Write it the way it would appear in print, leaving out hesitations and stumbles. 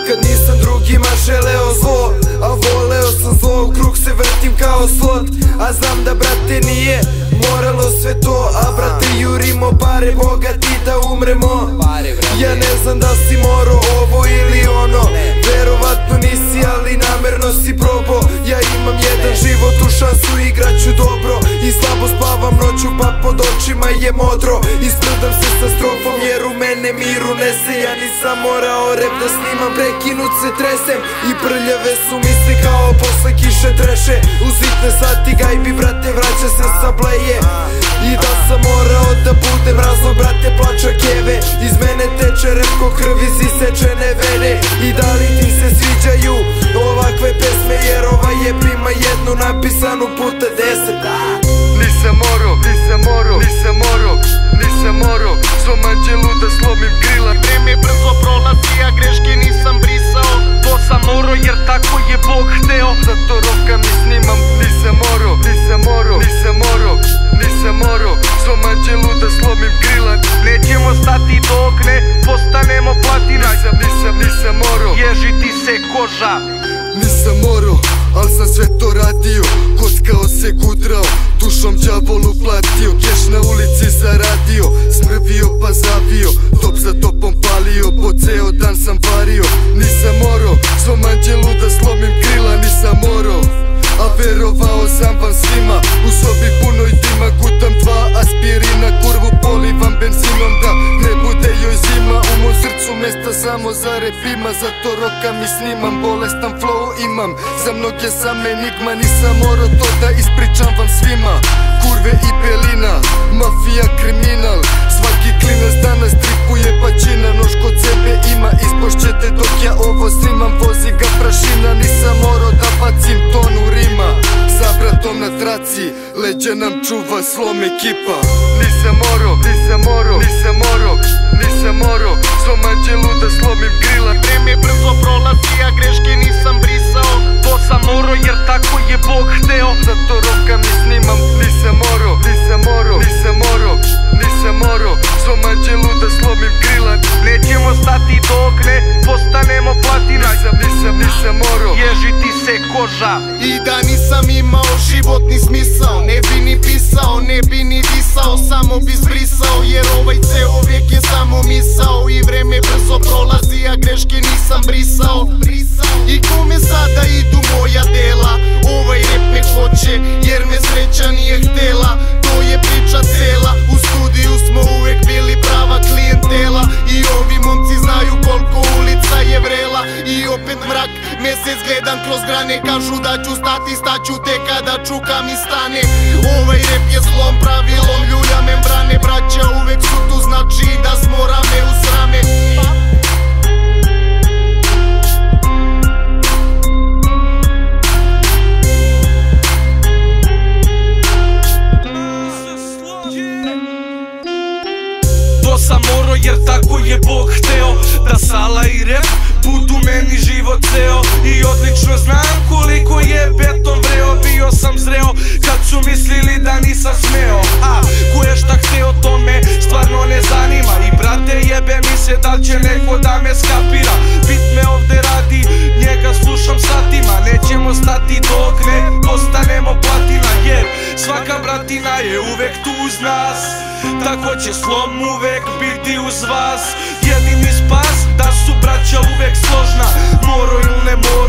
Nikad nisam drugima želeo zlo, a voleo sam zlo, u krug se vrtim kao slot. A znam da brate nije moralo sve to, a brate jurimo pare bogati da umremo. Ja ne znam da si morao ovo ili ono, verovatno nisi, ali namerno si probao. Ja imam jedan život, u šansu igraću dobro i slabo spavam noću pa pod očima je modro. Ispredam se sa strofom jer u mene mir unese. Ja nisam morao rep da snimam, prekinut se tresem i prljave su misli kao posle kiše treše. U sitne sati gajbi brate vraća se sa bleje. I da sam morao da budem razlog brate plača keve. Iz mene teče repko krv iz isečene vene. I da li ti se sviđaju ovakve pesme, jer ova jeb ima jednu napisanu puta 10. Nisam moro, nisam moro, nisam moro, nisam moro. Svom anđelu da slomim krila. Vreme brzo prolazi, a greške nisam brisao. To sam moro jer tako je Bog hteo. Zato rokam i snimam. Nisam moro, nisam moro, nisam moro, nisam moro. Svom anđelu da slomim krila. Nećemo stati dok ne postanemo platina. Nisam moro, ježiti se koža. Nisam moro, al sam sve to radio. Kockao se gudrao, dušom đavolu platio. Keš na ulici zaradio, smrvio pa zavio. Top za topom palio, po ceo dan sam vario. Nisam moro, svom anđelu da slomim krila. Nisam moro, a verovao sam vam svima. U sobi punoj dima gutam 2 aspirina. Kurvu polivam benzinom da ne bude joj zima. U mom srcu mesta samo za rep ima. Zato rokam i snimam, bolestan flow imam. Za mnoge sam enigma, nisam moro to da ispričam vam svima. Kurve i belina, mafija, kriminal. Svaki klinac danas tripuje pačina. Nož kod sebe ima, ispošćete dok ja ovo snimam. Vozi ga prašina, nisam moro da bacim tonu rima. Sa bratom na traci, leđa nam čuva slom ekipa. Nisam moro, nisam moro, nisam moro, nisam moro. Svom anđelu da slomim krila. Vreme brzo prolazi, a greške nisam brisao. To sam moro jer tako je Bog hteo. Zato rokam i snimam. Nisam moro, nisam moro, nisam moro, nisam moro. Svom anđelu da slomim krila. Nećemo stati dok ne postanemo platina. Nisam moro, ježiti se koža. I da nisam imao životni smisao, ne bi ni pisao, ne bi ni disao. Samo bi zbrisao, jer ovaj ceo vijek je samo misao. I vreme brzo prolazi, a greške nisam brisao. I kome sada idu moja dela? Ovaj rep me hoće, jer me sreća nije htela. To je priča cela, u studiju smo uvek bili prava klijentela. I ovi momci znaju koliko ulica je vrela. I opet mrak, mesec gledam kroz grane. Kažu da ću stati, staću tek kada čukam i stane. Ovaj rep je slom pravilom, ljulja membrane. Braća uvek su tu, znači da smo rame uz rame. To sam moro jer tako je Bog hteo. Da sala i rep budu meni život ceo. I odlično znam koliko je beton vreo. Bio sam zreo kad su mislili da nisam smeo. A ko je šta hteo to me stvarno ne zanima. I brate jebe mi se da li će neko da me skapira. Bit me ovde radi, njega slušam satima. Nećemo stati dok ne postanemo platina. Jer svaka bratina je uvek tu uz nas. Tako će slom uvek biti uz vas. Jedini spas da su braća uvek složna. Moro ili ne moro,